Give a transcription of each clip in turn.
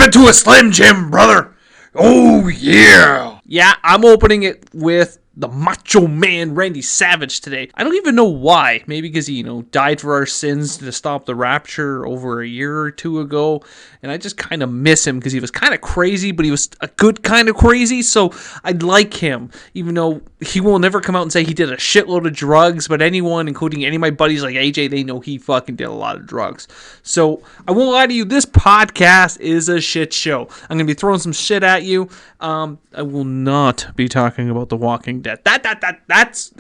it to a Slim Jim, brother. Oh, yeah. Yeah, I'm opening it with the Macho Man Randy Savage today. I don't even know why. Maybe because he, died for our sins to stop the rapture over a year or two ago. And I just kind of miss him because he was kind of crazy, but he was a good kind of crazy. So I'd like him, even though he will never come out and say he did a shitload of drugs. But anyone, including any of my buddies like AJ, they know he fucking did a lot of drugs. So I won't lie to you. This podcast is a shit show. I'm going to be throwing some shit at you. I will not be talking about The Walking Dead. That's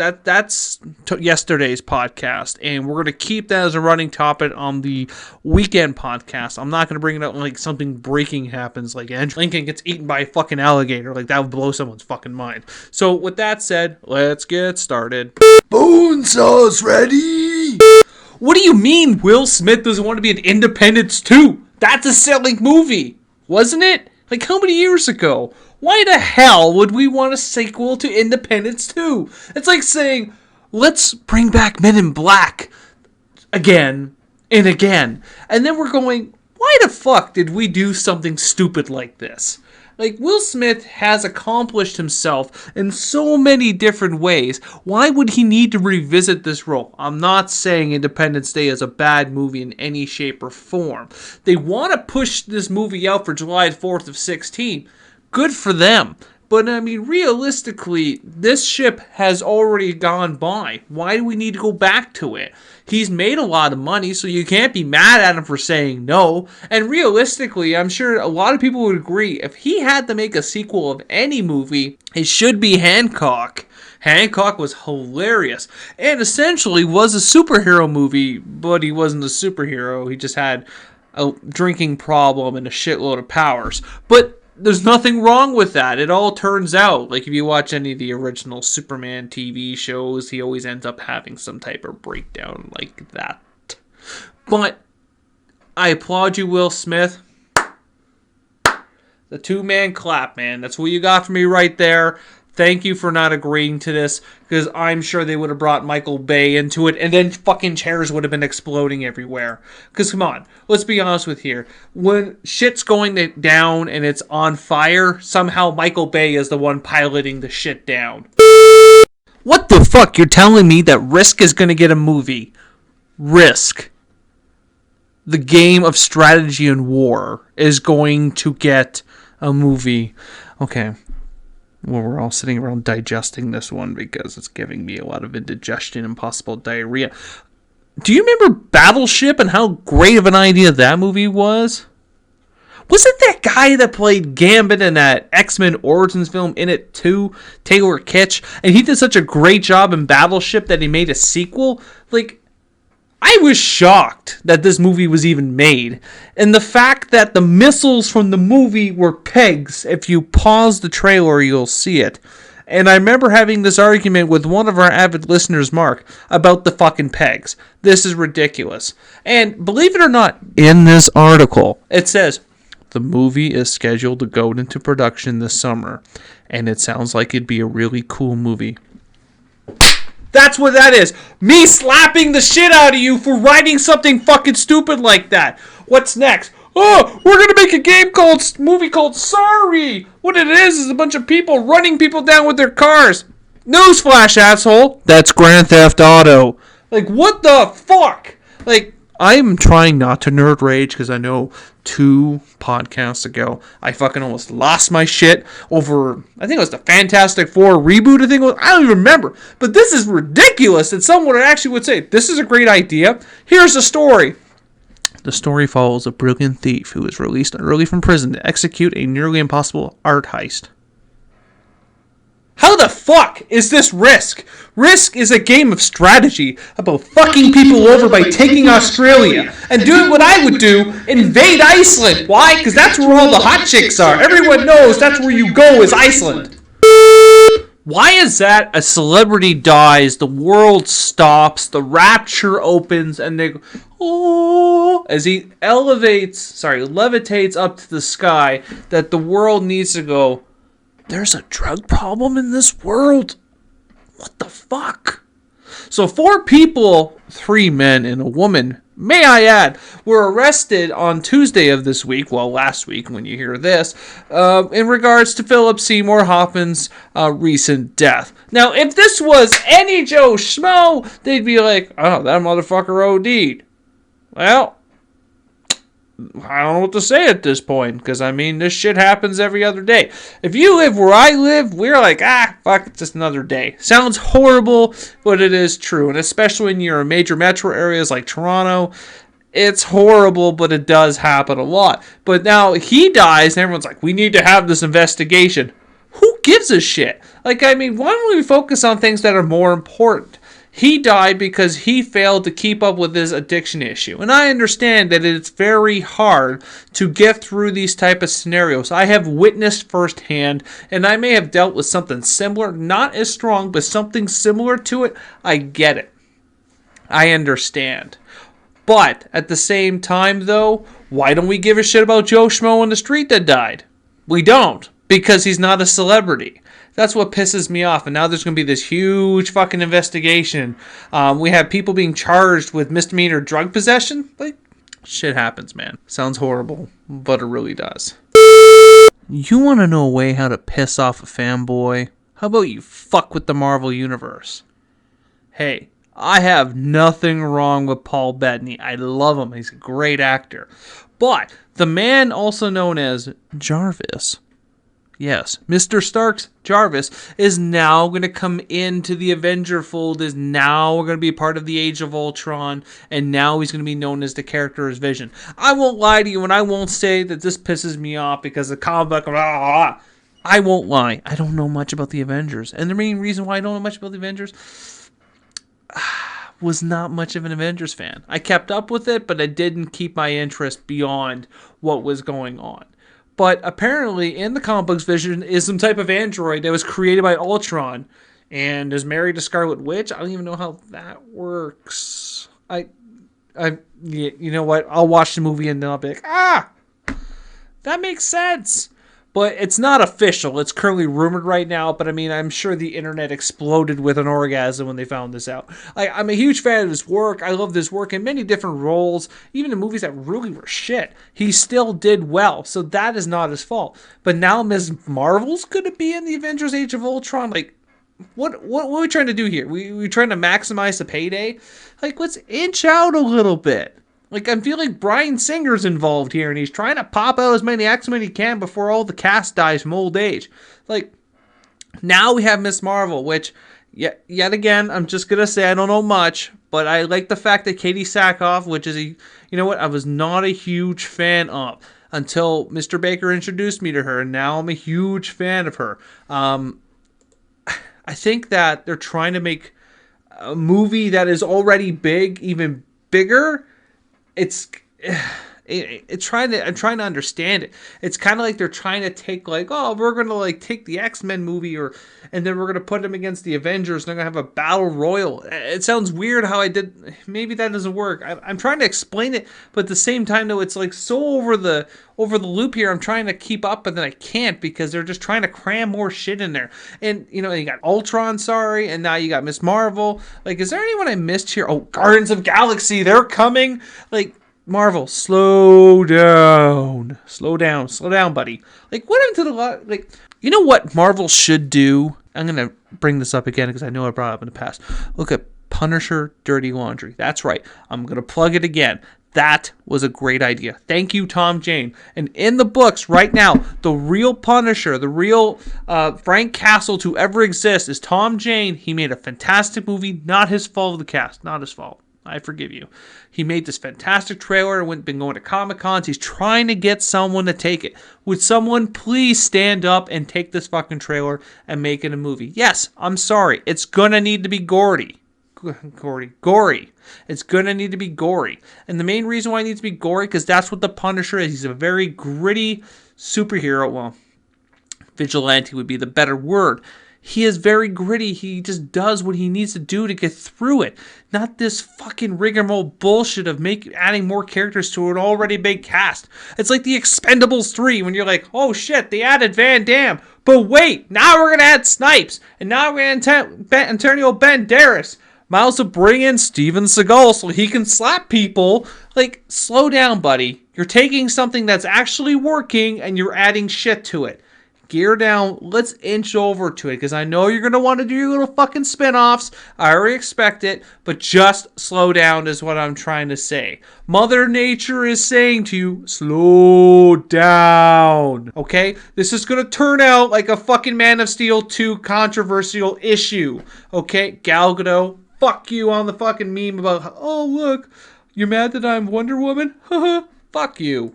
yesterday's podcast, and we're going to keep that as a running topic on the weekend podcast. I'm not going to bring it up when like something breaking happens, like Andrew Lincoln gets eaten by a fucking alligator. Like that would blow someone's fucking mind. So with that said, let's get started. Bone sauce ready. What do you mean Will Smith doesn't want to be in Independence 2? That's a selling movie, wasn't it? Like how many years ago? Why the hell would we want a sequel to Independence 2? It's like saying, let's bring back Men in Black again and again. And then we're going, why the fuck did we do something stupid like this? Like, Will Smith has accomplished himself in so many different ways. Why would he need to revisit this role? I'm not saying Independence Day is a bad movie in any shape or form. They want to push this movie out for July 4th of 16. Good for them. But, I mean, realistically, this ship has already gone by. Why do we need to go back to it? He's made a lot of money, so you can't be mad at him for saying no. And realistically, I'm sure a lot of people would agree, if he had to make a sequel of any movie, it should be Hancock. Hancock was hilarious and essentially was a superhero movie, but he wasn't a superhero. He just had a drinking problem and a shitload of powers. But there's nothing wrong with that. It all turns out, like if you watch any of the original Superman TV shows, he always ends up having some type of breakdown like that. But I applaud you, Will Smith. The two-man clap, man. That's what you got for me right there. Thank you for not agreeing to this, because I'm sure they would have brought Michael Bay into it, and then fucking chairs would have been exploding everywhere. Because, come on, let's be honest with here. When shit's going down and it's on fire, somehow Michael Bay is the one piloting the shit down. What the fuck? You're telling me that Risk is going to get a movie? Risk, the game of strategy and war, is going to get a movie. Okay. Well, we're all sitting around digesting this one because it's giving me a lot of indigestion and possible diarrhea. Do you remember Battleship and how great of an idea that movie was? Wasn't that guy that played Gambit in that X-Men Origins film in it too, Taylor Kitsch? And he did such a great job in Battleship that he made a sequel? Like, I was shocked that this movie was even made. And the fact that the missiles from the movie were pegs, if you pause the trailer, you'll see it. And I remember having this argument with one of our avid listeners, Mark, about the fucking pegs. This is ridiculous. And believe it or not, in this article, it says, the movie is scheduled to go into production this summer. And it sounds like it'd be a really cool movie. That's what that is. Me slapping the shit out of you for writing something fucking stupid like that. What's next? Oh, we're going to make a movie called Sorry. What it is a bunch of people running people down with their cars. Newsflash, asshole. That's Grand Theft Auto. Like, what the fuck? Like, I'm trying not to nerd rage because I know 2 podcasts ago I fucking almost lost my shit over, I think it was the Fantastic Four reboot. I don't even remember. But this is ridiculous that someone actually would say, this is a great idea. Here's the story. The story follows a brilliant thief who is released early from prison to execute a nearly impossible art heist. How the fuck is this Risk? Risk is a game of strategy about fucking people over by taking Australia and doing what I would do, invade Iceland. Why? Because that's where all the hot chicks are. Everyone knows that's where you go is Iceland. Why is that a celebrity dies, the world stops, the rapture opens, and they go, oh, as he levitates up to the sky, that the world needs to go, there's a drug problem in this world? What the fuck? So 4 people, 3 men and a woman, may I add, were arrested on Tuesday of this week, well, last week when you hear this, in regards to Philip Seymour Hoffman's recent death. Now, if this was any Joe Schmo, they'd be like, oh, that motherfucker OD'd. Well, I don't know what to say at this point, because, I mean, this shit happens every other day. If you live where I live, we're like, fuck, it's just another day. Sounds horrible, but it is true. And especially when you're in major metro areas like Toronto, it's horrible, but it does happen a lot. But now he dies, and everyone's like, we need to have this investigation. Who gives a shit? Like, I mean, why don't we focus on things that are more important? He died because he failed to keep up with his addiction issue. And I understand that it's very hard to get through these type of scenarios. I have witnessed firsthand, and I may have dealt with something similar, not as strong, but something similar to it. I get it. I understand. But at the same time, though, why don't we give a shit about Joe Schmo on the street that died? We don't, because he's not a celebrity. That's what pisses me off. And now there's going to be this huge fucking investigation. We have people being charged with misdemeanor drug possession. Like, shit happens, man. Sounds horrible, but it really does. You want to know a way how to piss off a fanboy? How about you fuck with the Marvel Universe? Hey, I have nothing wrong with Paul Bettany. I love him. He's a great actor. But the man also known as Jarvis, yes, Mr. Stark's Jarvis is now going to come into the Avenger fold, is now going to be part of the Age of Ultron, and now he's going to be known as the character as Vision. I won't lie to you, and I won't say that this pisses me off because the comic book, I won't lie. I don't know much about the Avengers. And the main reason why I don't know much about the Avengers was not much of an Avengers fan. I kept up with it, but I didn't keep my interest beyond what was going on. But apparently, in the comic books, Vision is some type of android that was created by Ultron and is married to Scarlet Witch. I don't even know how that works. You know what? I'll watch the movie and then I'll be like, that makes sense. But it's not official. It's currently rumored right now. But I mean, I'm sure the internet exploded with an orgasm when they found this out. I'm a huge fan of his work. I love this work in many different roles. Even in movies that really were shit, he still did well. So that is not his fault. But now Ms. Marvel's going to be in the Avengers Age of Ultron. Like, what are we trying to do here? We trying to maximize the payday? Like, let's inch out a little bit. Like, I feel like Bryan Singer's involved here, and he's trying to pop out as many X-Men he can before all the cast dies from old age. Like, now we have Ms. Marvel, which, yet again, I'm just going to say I don't know much, but I like the fact that Katie Sackhoff, which is you know what, I was not a huge fan of until Mr. Baker introduced me to her, and now I'm a huge fan of her. I think that they're trying to make a movie that is already big even bigger. I'm trying to understand it. It's kind of like they're trying to take like, we're going to like take the X-Men movie and then we're going to put them against the Avengers and they're going to have a battle royal. It sounds weird how I did. Maybe that doesn't work. I'm trying to explain it, but at the same time though, it's like so over the loop here. I'm trying to keep up, but then I can't because they're just trying to cram more shit in there. And you know, you got Ultron, and now you got Ms. Marvel. Like, is there anyone I missed here? Oh, Guardians of Galaxy, they're coming. Like, Marvel, slow down, buddy. Like, what happened to like, you know what Marvel should do? I'm going to bring this up again because I know I brought it up in the past. Look at Punisher Dirty Laundry. That's right. I'm going to plug it again. That was a great idea. Thank you, Tom Jane. And in the books right now, the real Punisher, the real Frank Castle to ever exist is Tom Jane. He made a fantastic movie. Not his fault of the cast. Not his fault. I forgive you. He made this fantastic trailer and been going to Comic-Cons. He's trying to get someone to take it. Would someone please stand up and take this fucking trailer and make it a movie? Yes, I'm sorry. It's going to need to be gory. It's going to need to be gory. And the main reason why it needs to be gory, because that's what the Punisher is. He's a very gritty superhero. Well, vigilante would be the better word. He is very gritty. He just does what he needs to do to get through it. Not this fucking rigmarole bullshit of adding more characters to an already big cast. It's like the Expendables 3 when you're like, oh shit, they added Van Damme. But wait, now we're going to add Snipes. And now we're going to Antonio Banderas. Might also bring in Steven Seagal so he can slap people. Like, slow down, buddy. You're taking something that's actually working and you're adding shit to it. Gear down. Let's inch over to it, because I know you're going to want to do your little fucking spin-offs. I already expect it, but just slow down is what I'm trying to say. Mother Nature is saying to you, slow down. Okay? This is going to turn out like a fucking Man of Steel 2 controversial issue. Okay? Gal Gadot, fuck you on the fucking meme about, oh, look, you're mad that I'm Wonder Woman? Haha, fuck you.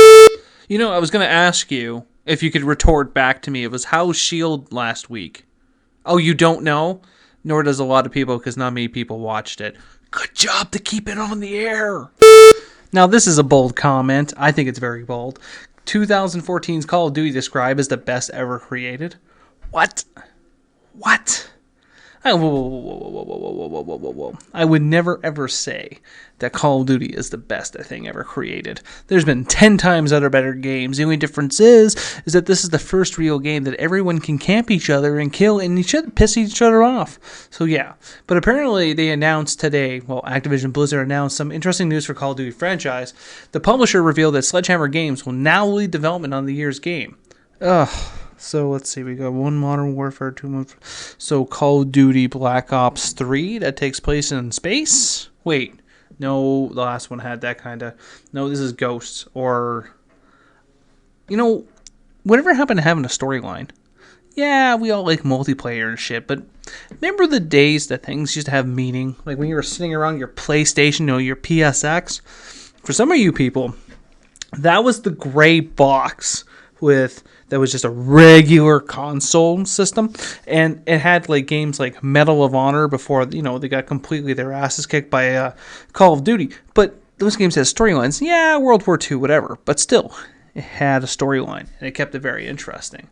You know, I was going to ask you if you could retort back to me. It was, how's S.H.I.E.L.D. last week? Oh, you don't know? Nor does a lot of people, because not many people watched it. Good job to keep it on the air. Now, this is a bold comment. I think it's very bold. 2014's Call of Duty described as the best ever created. What? What? Whoa. I would never ever say that Call of Duty is the best thing ever created. There's been 10 times other better games. The only difference is that this is the first real game that everyone can camp each other and kill and piss each other off. So yeah. But apparently they announced today, well, Activision Blizzard announced some interesting news for Call of Duty franchise. The publisher revealed that Sledgehammer Games will now lead development on the year's game. Ugh. So let's see, we got 1 Modern Warfare, 2 so Call of Duty Black Ops 3 that takes place in space? Wait, no, the last one had that kind of, no, this is Ghosts, or, you know, whatever happened to having a storyline? Yeah, we all like multiplayer and shit, but remember the days that things used to have meaning? Like when you were sitting around your PlayStation, your PSX? For some of you people, that was the gray box that was just a regular console system, and it had like games like Medal of Honor before they got completely their asses kicked by Call of Duty. But those games had storylines. Yeah, World War II, whatever, but still, it had a storyline and it kept it very interesting.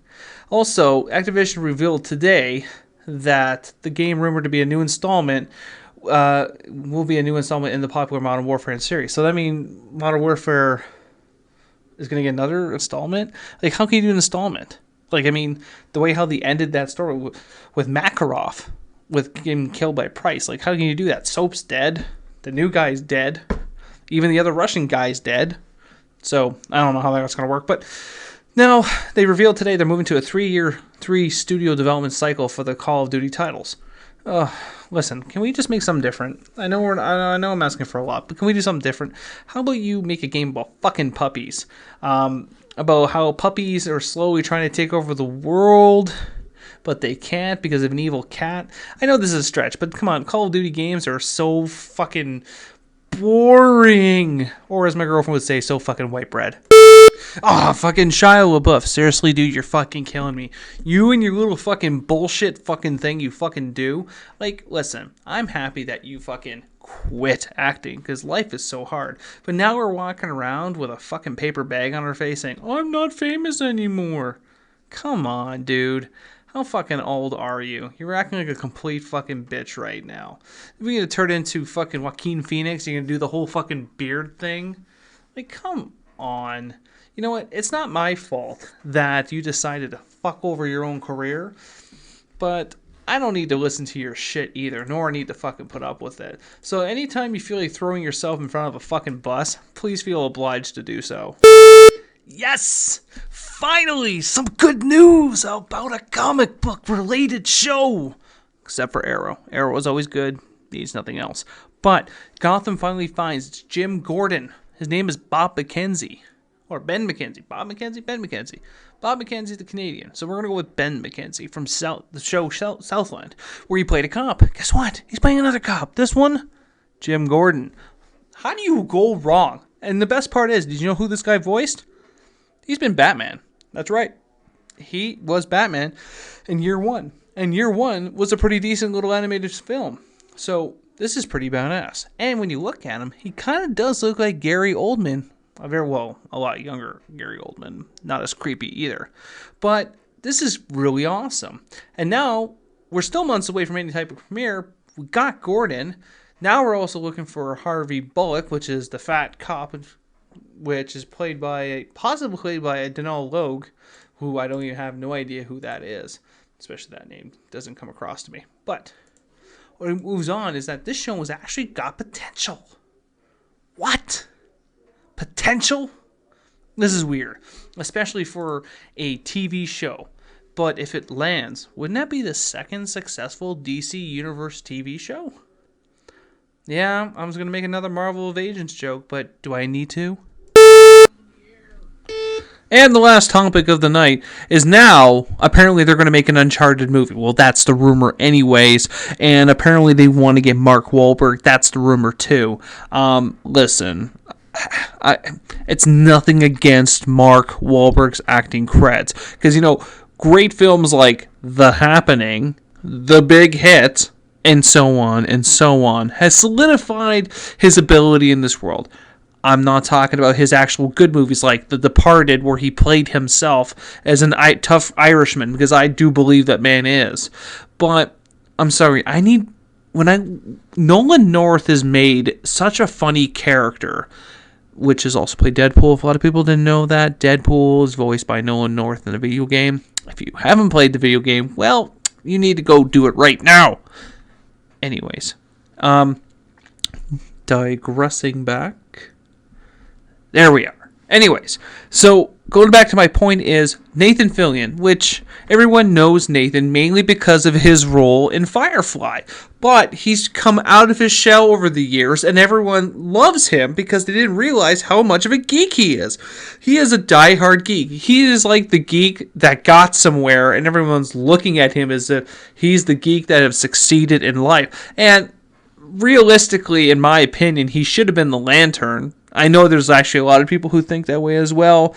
Also, Activision revealed today that the game rumored to be a new installment will be a new installment in the popular Modern Warfare series. So that means Modern Warfare is going to get another installment? Like, how can you do an installment? Like, I mean, the way how they ended that story with Makarov, with getting killed by Price. Like, how can you do that? Soap's dead. The new guy's dead. Even the other Russian guy's dead. So, I don't know how that's going to work. But now, they revealed today they're moving to a 3 studio development cycle for the Call of Duty titles. Listen, can we just make something different? I know I'm asking for a lot, but can we do something different? How about you make a game about fucking puppies? About how puppies are slowly trying to take over the world, but they can't because of an evil cat. I know this is a stretch, but come on, Call of Duty games are so fucking boring. Or as my girlfriend would say, so fucking white bread. Fucking Shia LaBeouf. Seriously, dude, you're fucking killing me. You and your little fucking bullshit fucking thing you fucking do. Like, listen, I'm happy that you fucking quit acting, because life is so hard. But now we're walking around with a fucking paper bag on our face saying, I'm not famous anymore. Come on, dude. How fucking old are you? You're acting like a complete fucking bitch right now. We're gonna turn into fucking Joaquin Phoenix. You're gonna do the whole fucking beard thing. Like, come on. You know what? It's not my fault that you decided to fuck over your own career, but I don't need to listen to your shit either, nor need to fucking put up with it. So anytime you feel like throwing yourself in front of a fucking bus, please feel obliged to do so. Yes! Finally, some good news about a comic book related show! Except for Arrow. Arrow was always good, needs nothing else. But Gotham finally finds Jim Gordon. His name is Bob McKenzie. Or Ben McKenzie. Bob McKenzie? Ben McKenzie. Bob McKenzie's the Canadian. So we're going to go with Ben McKenzie from the show Southland, where he played a cop. Guess what? He's playing another cop. This one, Jim Gordon. How do you go wrong? And the best part is, did you know who this guy voiced? He's been Batman. That's right. He was Batman in Year One. And Year One was a pretty decent little animated film. So this is pretty badass. And when you look at him, he kind of does look like Gary Oldman. A lot younger Gary Oldman. Not as creepy either. But this is really awesome. And now, we're still months away from any type of premiere. We got Gordon. Now we're also looking for Harvey Bullock, which is the fat cop, which is possibly played by Donal Logue, who I have no idea who that is. Especially that name doesn't come across to me. But when it moves on is that this show has actually got potential. What? Potential? This is weird, especially for a TV show. But if it lands, wouldn't that be the second successful DC Universe TV show? Yeah, I was going to make another Marvel of Agents joke, but do I need to? And the last topic of the night is now, apparently they're going to make an Uncharted movie. Well, that's the rumor anyways. And apparently they want to get Mark Wahlberg. That's the rumor too. Listen, it's nothing against Mark Wahlberg's acting creds. Because, you know, great films like The Happening, The Big Hit, and so on, has solidified his ability in this world. I'm not talking about his actual good movies like The Departed, where he played himself as an tough Irishman, because I do believe that man is. But I'm sorry, Nolan North has made such a funny character, which has also played Deadpool. If a lot of people didn't know that, Deadpool is voiced by Nolan North in the video game. If you haven't played the video game, well, you need to go do it right now. Anyways, digressing back. There we are. Anyways, so going back to my point is Nathan Fillion, which everyone knows Nathan mainly because of his role in Firefly. But he's come out of his shell over the years, and everyone loves him because they didn't realize how much of a geek he is. He is a diehard geek. He is like the geek that got somewhere, and everyone's looking at him as if he's the geek that has succeeded in life. And realistically, in my opinion, he should have been the Lantern. I know there's actually a lot of people who think that way as well.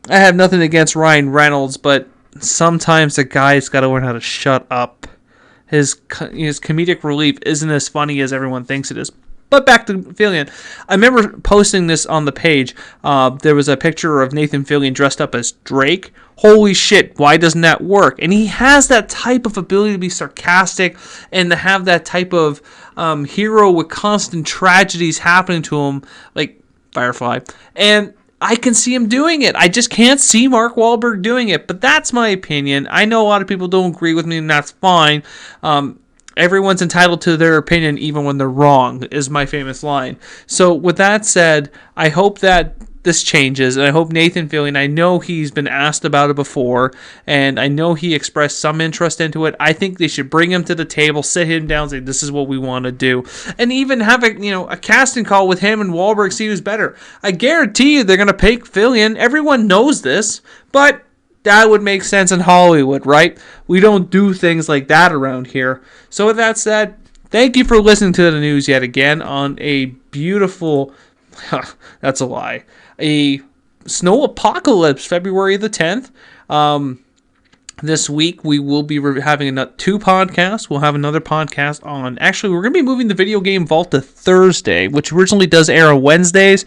I have nothing against Ryan Reynolds, but sometimes the guy's got to learn how to shut up. His comedic relief isn't as funny as everyone thinks it is. But back to Fillion. I remember posting this on the page. There was a picture of Nathan Fillion dressed up as Drake. Holy shit, why doesn't that work? And he has that type of ability to be sarcastic and to have that type of hero with constant tragedies happening to him, like Firefly. And I can see him doing it. I just can't see Mark Wahlberg doing it. But that's my opinion. I know a lot of people don't agree with me, and that's fine. Everyone's entitled to their opinion, even when they're wrong, is my famous line. So with that said, I hope that this changes, and I hope Nathan Fillion, I know he's been asked about it before, and I know he expressed some interest into it. I think they should bring him to the table, sit him down, say, this is what we want to do, and even have a casting call with him and Wahlberg, see who's better. I guarantee you they're going to pick Fillion. Everyone knows this, but that would make sense in Hollywood, right? We don't do things like that around here. So with that said, thank you for listening to the news yet again on a beautiful, that's a lie, a snow apocalypse, February the 10th. This week we will be having two podcasts. We'll have another podcast on, actually we're going to be moving the Video Game Vault to Thursday, which originally does air on Wednesdays.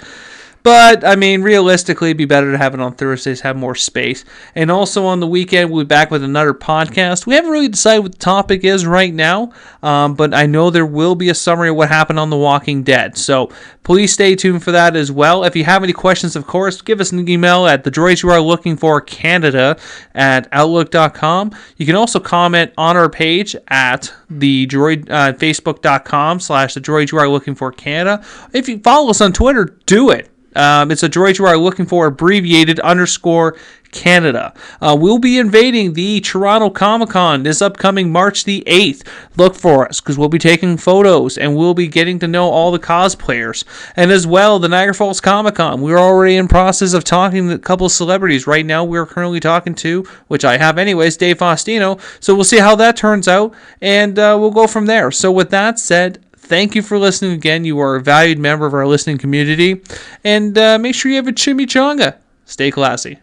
But, I mean, realistically, it'd be better to have it on Thursdays, have more space. And also on the weekend, we'll be back with another podcast. We haven't really decided what the topic is right now, but I know there will be a summary of what happened on The Walking Dead. So please stay tuned for that as well. If you have any questions, of course, give us an email at thedroids@outlook.com. You can also comment on our page at the droid, facebook.com/thedroids. If you follow us on Twitter, do it. It's a Droids You Are Looking For, abbreviated _Canada. We'll be invading the Toronto Comic-Con this upcoming March the 8th. Look for us, because we'll be taking photos, and we'll be getting to know all the cosplayers. And as well, the Niagara Falls Comic-Con. We're already in process of talking to a couple of celebrities. Right now, we're currently talking to, which I have anyways, Dave Faustino. So we'll see how that turns out, and we'll go from there. So with that said, thank you for listening again. You are a valued member of our listening community. And make sure you have a chimichanga. Stay classy.